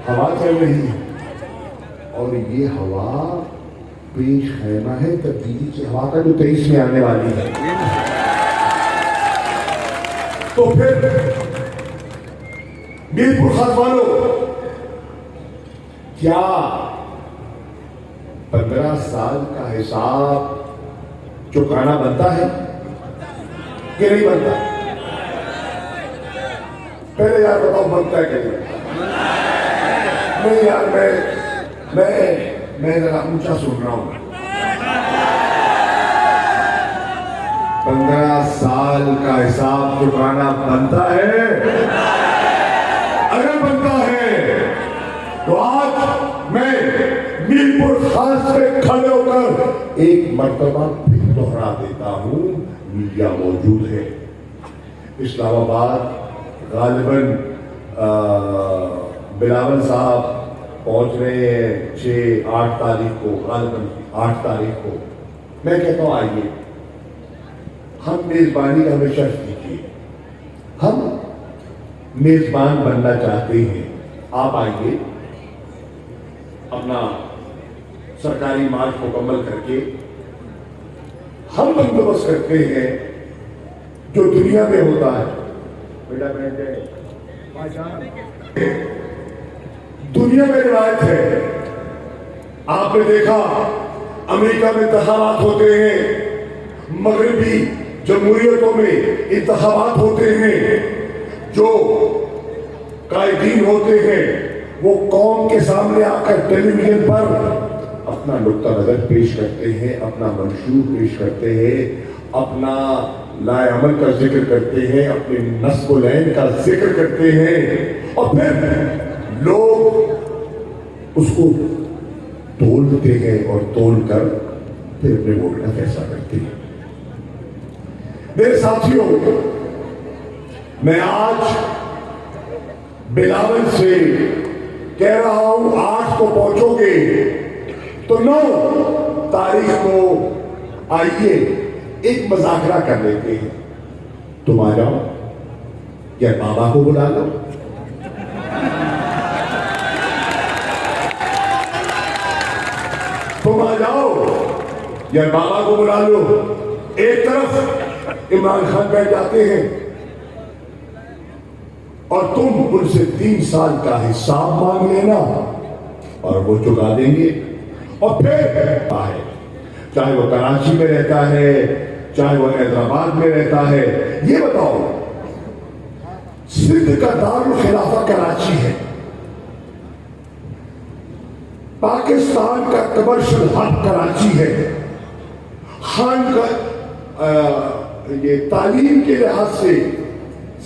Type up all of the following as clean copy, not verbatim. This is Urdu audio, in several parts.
ہوا چل رہی ہے اور یہ ہوا پیش خیمہ ہے تبدیلی کی ہوا کا جو 23 میں آنے والی ہے. تو پھر میرپور خاص والوں کیا 15 سال کا حساب چکانا بنتا ہے کہ نہیں بنتا؟ پہلے یار بتاؤ بنتا ہے کہ نہیں بنتا؟ نہیں یار میں ذرا اونچا سن رہا ہوں. 15 سال کا حساب چکانا بنتا ہے؟ اگر بنتا ہے تو آج میں میرپور خاص پہ کھڑے ہو کر ایک مرتبہ پھر دوہرا دیتا ہوں. میڈیا موجود ہے. اسلام آباد غالباً بلاول صاحب پہنچ رہے ہیں 6-8 تاریخ کو، غالباً 8 تاریخ کو. میں کہتا ہوں آئیے، ہم میزبانی کا ہمیں شرط دیجیے، ہم میزبان بننا چاہتے ہیں. آپ آئیے، اپنا سرکاری مارچ مکمل کر کے ہم بندوبست کرتے ہیں جو دنیا میں ہوتا ہے. دنیا میں روایت ہے، آپ نے دیکھا امریکہ میں انتخابات ہوتے ہیں، مغربی جمہوریتوں میں انتخابات ہوتے ہیں. جو قائدین ہوتے ہیں وہ قوم کے سامنے آ کر ٹیلی ویژن پر اپنا نقطہ نظر پیش کرتے ہیں، اپنا منشور پیش کرتے ہیں، اپنا لائے عمل کا ذکر کرتے ہیں، اپنے نصب و لعن کا ذکر کرتے ہیں، اور پھر لوگ اس کو تولتے ہیں اور تول کر پھر اپنے ووٹ کا فیصلہ کرتے ہیں. میرے ساتھیوں، میں آج بلاول سے کہہ رہا ہوں 8 کو پہنچو گے تو 9 تاریخ کو آئیے ایک مذاکرہ کر لیتے ہیں. تم آ جاؤ یا بابا کو بلا لو. تم آ جاؤ یا بابا کو بلا لو. ایک طرف عمران خان بیٹھ جاتے ہیں اور تم ان سے 3 سال کا حساب مانگ لینا اور وہ چکا دیں گے. اور پھر چاہے وہ کراچی میں رہتا ہے، چاہے وہ حیدرآباد میں رہتا ہے. یہ بتاؤ، سندھ کا دارالخلافہ کراچی ہے، پاکستان کا کمرشل ہب کراچی ہے، خان کا یہ تعلیم کے لحاظ سے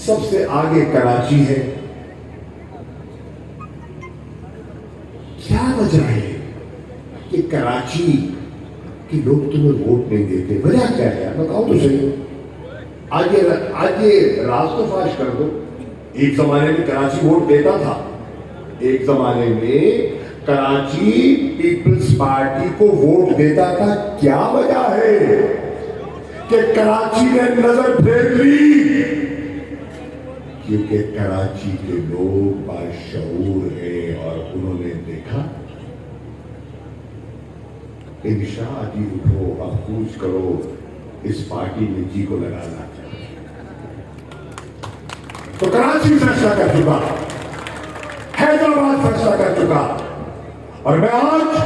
سب سے آگے کراچی ہے. کیا وجہ ہے کہ کراچی کے لوگ تمہیں ووٹ نہیں دیتے؟ وجہ کیا ہے؟ بتاؤ تو صحیح. آج یہ راز تو فاش کر دو. ایک زمانے میں کراچی ووٹ دیتا تھا، ایک زمانے میں کراچی پیپلز پارٹی کو ووٹ دیتا تھا. کیا وجہ ہے کہ کراچی نے نظر پھیر لی؟ کیونکہ کراچی کے لوگ باشعور ہیں اور انہوں نے دیکھا انشاء جی اٹھو، افسوس کرو، اس پارٹی میں جی کو لگانا چاہیے. تو کراچی فیصلہ کر چکا، حیدرآباد فیصلہ کر چکا، اور میں آج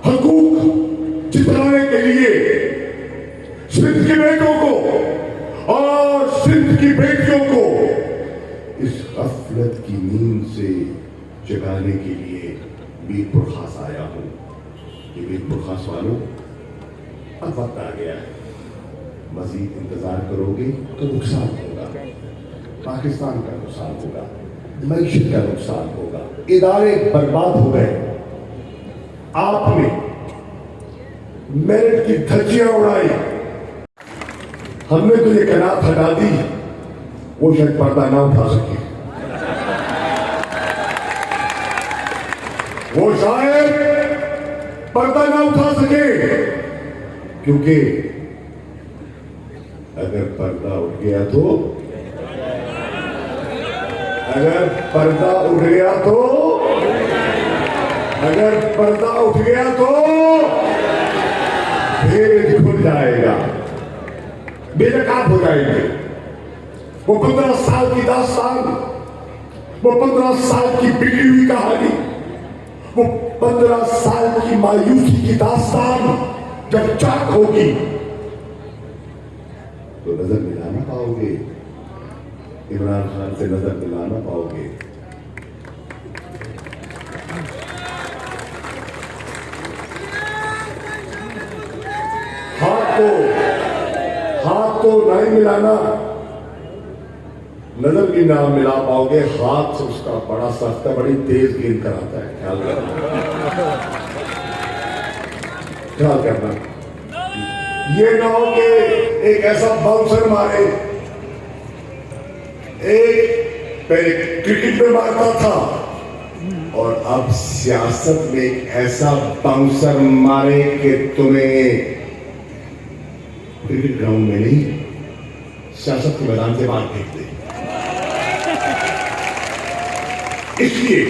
حقوق جتانے کے لیے سندھ کے بیٹوں کو اور سندھ کی بیٹیوں کو اس غفلت کی نیند سے جگانے کے لیے میرپور خاص آیا ہوں. کہ میرپور خاص والوں، اب وقت آ گیا ہے. مزید انتظار کرو گے تو نقصان ہوگا، پاکستان کا نقصان ہوگا، معیشت کا نقصان ہوگا، ادارے برباد ہو گئے. آپ نے میرٹ کی دھجیاں اڑائی، ہم نے تو یہ کنات ہٹا دی، وہ شاید پردہ نہ اٹھا سکے، وہ شاید پردہ نہ اٹھا سکے، کیونکہ اگر پردہ اٹھ گیا تو اگر پردہ اٹھ گیا تو اگر پردہ اٹھ گیا تو بھید کھل جائے گا، بے نقاب ہو جائیں گے۔ وہ 15 سال کی داستان، وہ 15 سال کی بگڑی ہوئی کہانی، وہ 15 سال کی مایوسی کی داستان جب چاک ہوگی تو نظر ملانا پاؤ گے، عمران خان سے نظر ملانا پاؤ گے۔ ہاتھ تو نہیں ملانا، نظر بھی نہ ملا پاؤ گے۔ ہاتھ سے اس کا بڑا سخت ہے، بڑی تیز گیند کراتا ہے، خیال کرنا۔ یہ نہ ہو کہ ایک ایسا باؤنسر مارے، ایک پہلے کرکٹ میں مارتا تھا اور اب سیاست میں ایک ایسا باؤنسر مارے کہ تمہیں کرکٹ گراؤنڈ میں نہیں، سیاست کے میدان سے باہر پھینک دے۔ اس لیے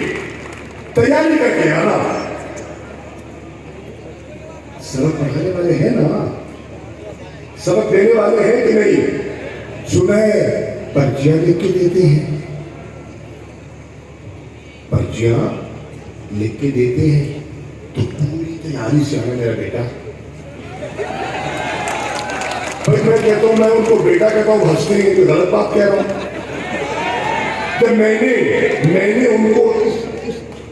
تیاری کر کے آنا۔ سبق پڑھانے والے ہیں نا، سبق دینے والے ہیں کہ نہیں؟ صبح پرچیاں لکھ کے دیتے ہیں، پرچیاں لکھ کے دیتے ہیں تو پوری تیاری سے آنا میرا بیٹا۔ میں کہتا ہوں، میں ان کو بیٹا کہتا ہوں، ہنستے ہیں کہ غلط بات کہہ رہا ہوں۔ جب میں نے ان کو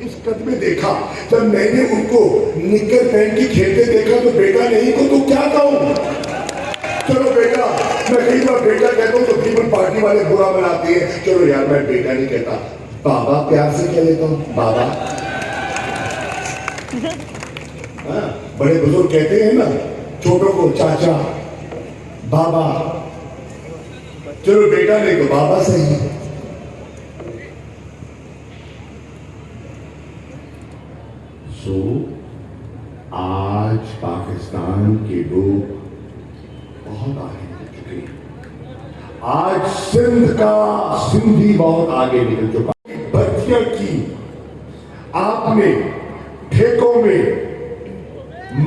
اس قد میں دیکھا، جب میں نے ان کو نکر پہن کے کھیلتے دیکھا تو بیٹا نہیں کو تو کیا کہوں؟ چلو بیٹا، میں کئی بار بیٹا کہتا ہوں تو پیپل پارٹی والے برا بناتے ہیں۔ چلو یار، میں بیٹا نہیں کہتا، بابا پیار سے کہہ لیتا ہوں، بابا۔ بڑے بزرگ کہتے ہیں نا چھوٹوں کو چاچا، بابا۔ چلو بیٹا نہیں تو بابا صحیح۔ آج پاکستان کے لوگ بہت آگے نکل چکے ہیں۔ آج سندھی بہت آگے نکل چکا۔ بھرتیاں کی آپ نے ٹھیکوں میں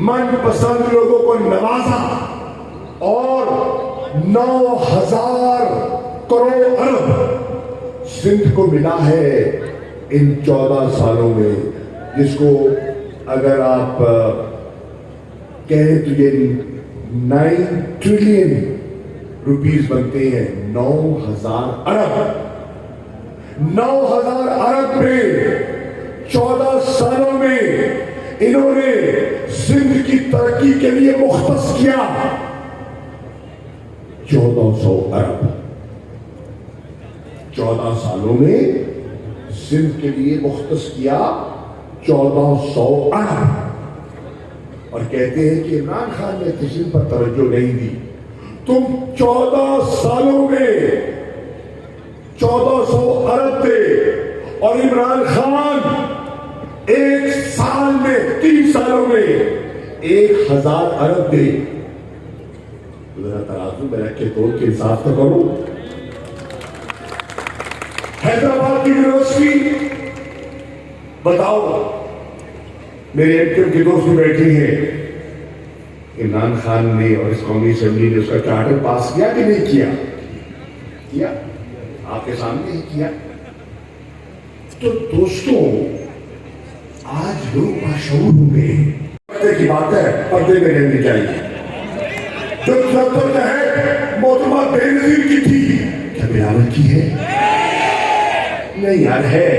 من پسند لوگوں کو نوازا اور 9,000 کروڑ ارب سندھ کو ملا ہے ان 14 سالوں میں، جس کو اگر آپ کہیں تو یہ 9 ٹریلین روپیز بنتے ہیں۔ 9,000 ارب 9,000 ارب میں 14 سالوں میں انہوں نے سندھ کی ترقی کے لیے مختص کیا 1400 ارب۔ 14 سالوں میں سندھ کے لیے مختص کیا 1400 ارب۔ اور کہتے ہیں کہ عمران خان نے سندھ پر توجہ نہیں دی۔ تم 14 سالوں میں 1400 ارب دے اور عمران خان ایک سال میں 3 سالوں میں 1,000 ارب دے۔ ذرا ترازو میں رکھ کے توڑ کے انصاف تو کرو۔ حیدرآباد کی یونیورسٹی، بتاؤ، میرے ایکٹر کے دوست بھی بیٹھے ہیں، عمران خان نے اور اس قومی اسمبلی نے اس کا چارٹر پاس کیا کہ نہیں کیا؟ کیا، آپ کے سامنے ہی کیا۔ تو دوستوں، آج لوگ باشعور ہو گئے۔ پردے کی بات ہے، پردے میں رہنی چاہیے۔ جو ضرورت ہے محترمہ بے نظیر کی تھی، کیا بلاول کی ہے؟ نہیں یار، ہے۔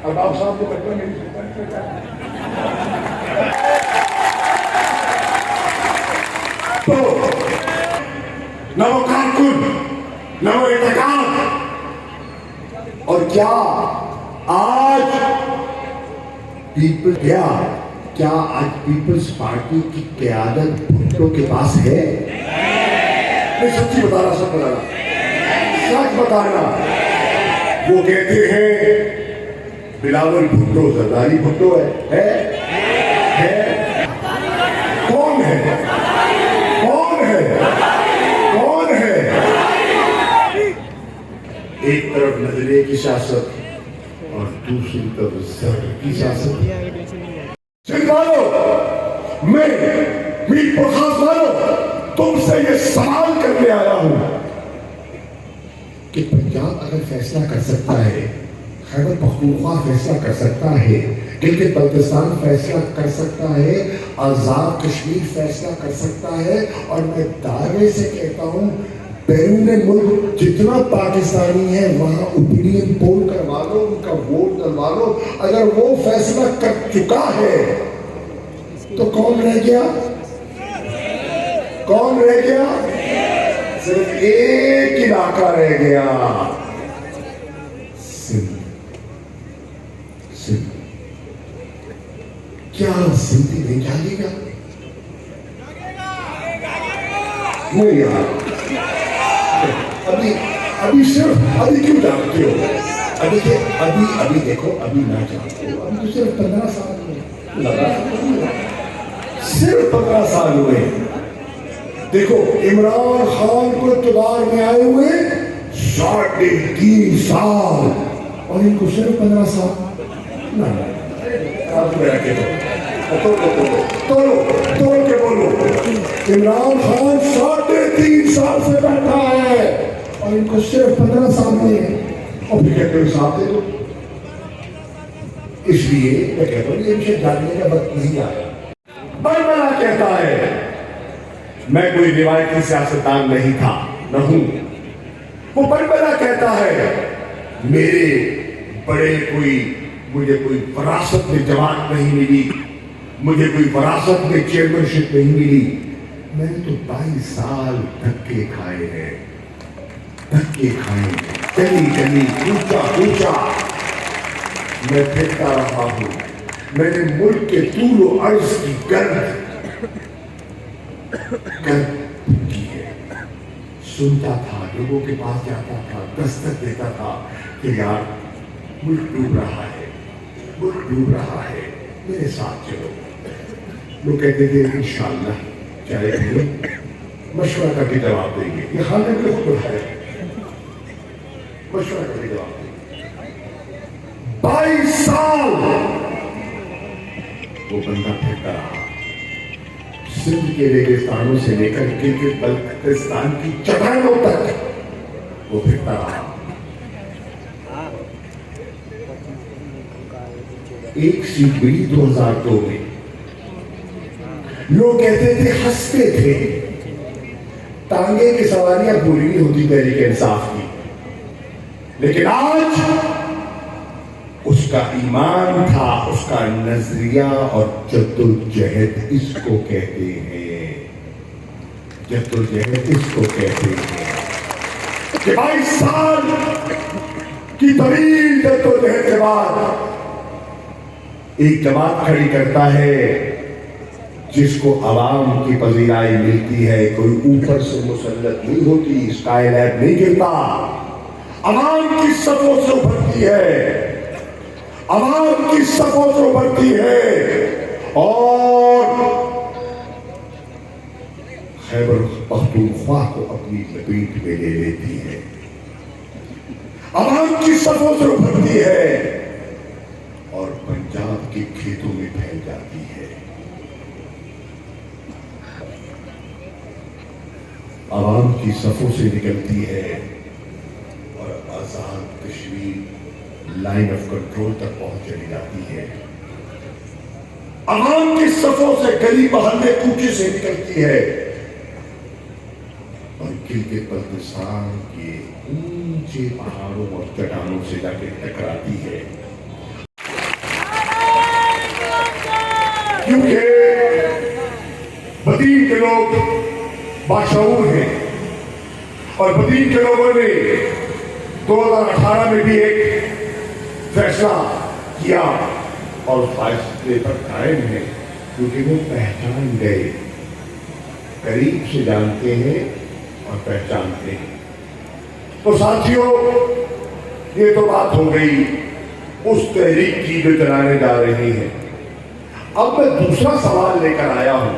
اب آپ صاحب کو بچپن میں تو نہ وہ کارکن، نہ وہ اعتقاد، اور کیا آج کیا آج پیپلز پارٹی کی قیادت بھٹو کے پاس ہے؟ میں سچی بتا رہا، سچ بتا رہا، سچ بتا رہا۔ وہ کہتے ہیں بلاول بھٹو زرداری بھٹو ہے۔ کون ہے؟ ایک طرف نظریے کی سیاست اور دوسری طرف زہر کی سیاست. سندھ والوں، میں میر پرخاص والوں تم سے یہ سوال کرنے آیا ہوں کہ پنجاب اگر فیصلہ کر سکتا ہے، خیبر پختونخوا فیصلہ کر سکتا ہے، گلگت بلتستان فیصلہ کر سکتا ہے، آزاد کشمیر فیصلہ کر سکتا ہے، اور میں دعوے سے کہتا ہوں بیرون ملک جتنا پاکستانی ہے وہاں اوپینین پول کروا لو، ان کا ووٹ ڈلوا لو، اگر وہ فیصلہ کر چکا ہے تو کون رہ گیا؟ کون رہ گیا؟ صرف ایک علاقہ رہ گیا، سندھ. سندھ کیا سندھی نہیں جاگے گا؟ نہیں یار، ابھی صرف ابھی کیوں جانتے ہو؟ ابھی دیکھو، ابھی نہ جانتے ہو، ابھی تو صرف 15 سال ہوئے، صرف 15 سال ہوئے. دیکھو عمران خان کو اقتدار میں آئے ہوئے 3.5 سال اور ان کو صرف 15 سال. توڑ کے بولو، عمران خان 3.5 سال سے بیٹھا ہے اور ان کو صرف 15 سال میں ہے، اور پھر کہتے ہو حساب دے دو. اس لیے میں کہتا ہوں ان سے جاننے کا وقت نہیں آیا. برملا کہتا ہے میں کوئی روایتی سیاستدان نہیں تھا، نہ ہوں. وہ برملا کہتا ہے میرے بڑے مجھے کوئی وراثت میں جماعت نہیں ملی، مجھے کوئی وراثت میں چیئرمین شپ نہیں ملی. میں نے تو 22 سال دھکے کھائے ہیں، دھکے کھائے ہیں، گلی گلی، اونچا اونچا میں پھرتا رہا ہوں. میں نے ملک کے طول و عرض کی گرد کی ہے. سنتا تھا، لوگوں کے پاس جاتا تھا، دستک دیتا تھا کہ یار ملک ڈوب رہا ہے، ملک ڈوب رہا ہے، میرے ساتھ چلو. لوگ کہتے تھے انشاءاللہ چلے گے، مشورہ کر کے جواب دیں گے. یہ خالد نے خود ہے، مشورہ کر کے جواب دیں گے. 22 سال وہ بندہ پھرتا رہا، سندھ کے ریگستانوں سے لے کر گلگت بلتستان کی چٹانوں تک وہ پھرتا رہا. ایک سیٹ ملی 2002 میں. لوگ کہتے تھے، ہنستے تھے، ٹانگے کی سواریاں پوری نہیں ہوتی تحریک انصاف کی. لیکن آج اس کا ایمان تھا، اس کا نظریہ اور جدوجہد اس کو کہتے ہیں، جدوجہد اس کو کہتے ہیں کہ 22 سال کی طویل جدوجہد کے بعد ایک جماعت کھڑی کرتا ہے جس کو عوام کی پذیرائی ملتی ہے. کوئی اوپر سے مسلط نہیں ہوتی، اسکائی لیب نہیں گرتا، عوام کی صفوں سے ابھرتی ہے، عوام کی صفوں سے ابھرتی ہے اور خیبر پختونخوا کو اپنی لپیٹ میں لے لیتی ہے، عوام کی صفوں سے ابھرتی ہے اور پنجاب کے کھیتوں میں پھیل جاتی ہے. عوام کی صفوں سے نکلتی ہے اور Azad Kashmir line of control تک پہنچ چلی جاتی ہے. عوام کی صفوں سے گلی محلے کوچے سے نکلتی ہے اور گلگت بلتستان کے اونچے پہاڑوں اور چٹانوں سے جا کے ٹکراتی ہے. کیونکہ بدین کے لوگ باشعور ہیں اور بدین کے لوگوں نے 2018 میں بھی ایک فیصلہ کیا اور فیصلے پر قائم ہے کیونکہ وہ پہچان گئے، قریب سے جانتے ہیں اور پہچانتے ہیں. تو ساتھیوں، یہ تو بات ہو گئی اس تحریک کی جو چلانے جا رہی ہیں. اب میں دوسرا سوال لے کر آیا ہوں،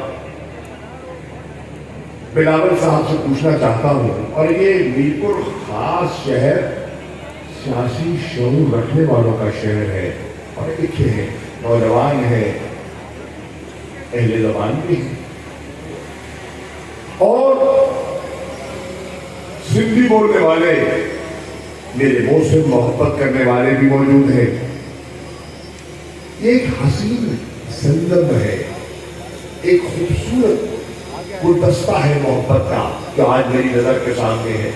بلاول صاحب سے پوچھنا چاہتا ہوں، اور یہ میرپور خاص شہر سیاسی شعور رکھنے والوں کا شہر ہے، پڑھے لکھے ہیں، نوجوان ہیں، اہل زبان بھی ہیں، اور سندھی بولنے والے میرے منہ سے محبت کرنے والے بھی موجود ہیں۔ یہ ایک حسین سنگم ہے، ایک خوبصورت گلدستہ ہے محبت کا جو آج میری نظر کے سامنے ہے۔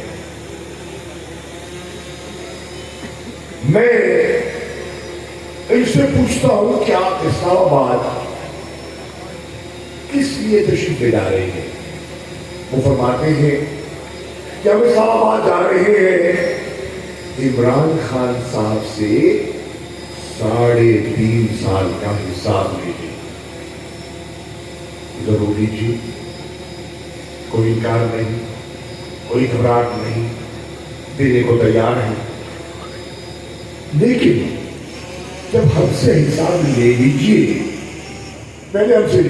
میں ان سے پوچھتا ہوں کہ آپ اسلام آباد کس لیے تشریف لے جا رہے ہیں؟ وہ فرماتے ہیں کہ ہم اسلام آباد جا رہے ہیں عمران خان صاحب سے 3.5 سال کا حساب لیجیے۔ ضروری جی، کوئی انکار نہیں، کوئی گھبراہٹ نہیں، دینے کو تیار ہے، لیکن جب ہم سے حساب لے لیجیے، پہلے ہم سے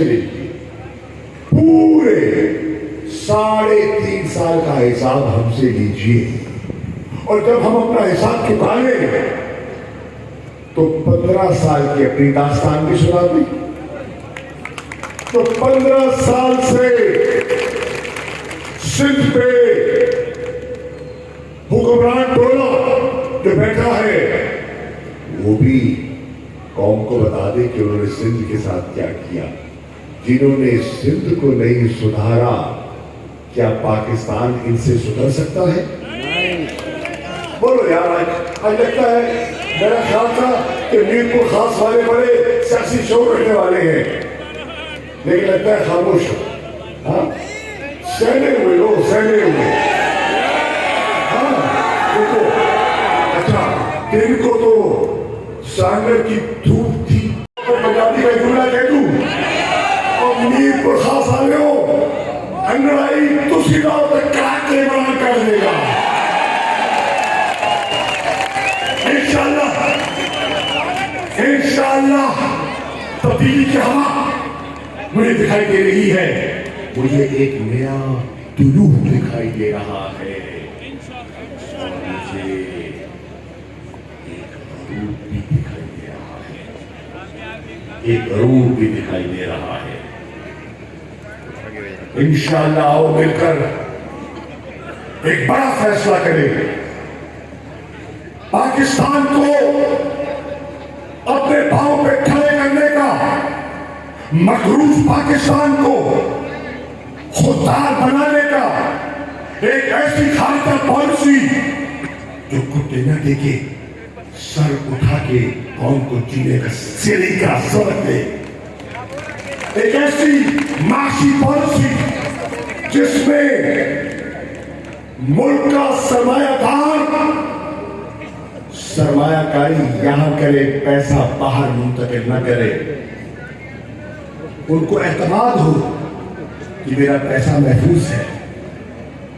لیجیے پورے 3.5 سال کا حساب ہم سے لیجیے، اور جب ہم اپنا حساب چکا لیں تو 15 سال کی اپنی داستان بھی سنا دیں۔ تو 15 سال سے سندھ پہ حکمران ٹولہ جو بیٹھا ہے وہ بھی قوم کو بتا دے کہ انہوں نے سندھ کے ساتھ کیا کیا۔ جنہوں نے سندھ کو نہیں سدھارا، کیا پاکستان ان سے سدھر سکتا ہے؟ بولو یار، آج لگتا ہے میرا خیال تھا کہ میر پور خاص والے بڑے سیاسی شعور رکھنے والے ہیں، لیکن لگتا ہے خاموش ہو، سہنے ہوئے لوگ، سہنے ہوئے۔ اچھا، دن کو تو سانگر کی دھوپ تھی، پنجابی کا جملہ کہہ دوں، اور میر پور خاص والے ہو، انگڑائی تو سیدھا تک کراک کے عمران کر دے گا انشاءاللہ۔ تبدیلی کی ہوا مجھے دکھائی دے رہی ہے، مجھے ایک نیا طلوع دکھائی دے رہا ہے، اور مجھے ایک غرور بھی دکھائی دے رہا ہے۔ انشاءاللہ آؤ مل کر ایک بڑا فیصلہ کریں، پاکستان کو اپنے پاؤں پہ کھڑے کرنے کا، مقروض پاکستان کو خوددار بنانے کا، ایک ایسی خارجہ پالیسی جو کتے نہ دیکھے، سر اٹھا کے قوم کو جینے کا سلیقہ سبق دے، ایک ایسی معاشی پالیسی جس میں ملک کا سرمایہ دار سرمایہ کاری یہاں کرے، پیسہ باہر منتقل نہ کرے، ان کو اعتماد ہو کہ میرا پیسہ محفوظ ہے،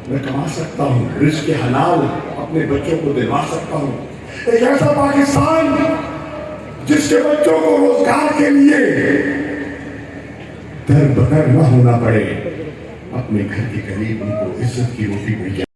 میں کما سکتا ہوں، رزق حلال اپنے بچوں کو دلوا سکتا ہوں۔ ایک ایسا پاکستان جس کے بچوں کو روزگار کے لیے در بدر نہ ہونا پڑے، اپنے گھر کے قریب ان کو عزت کی روٹی مل جائے۔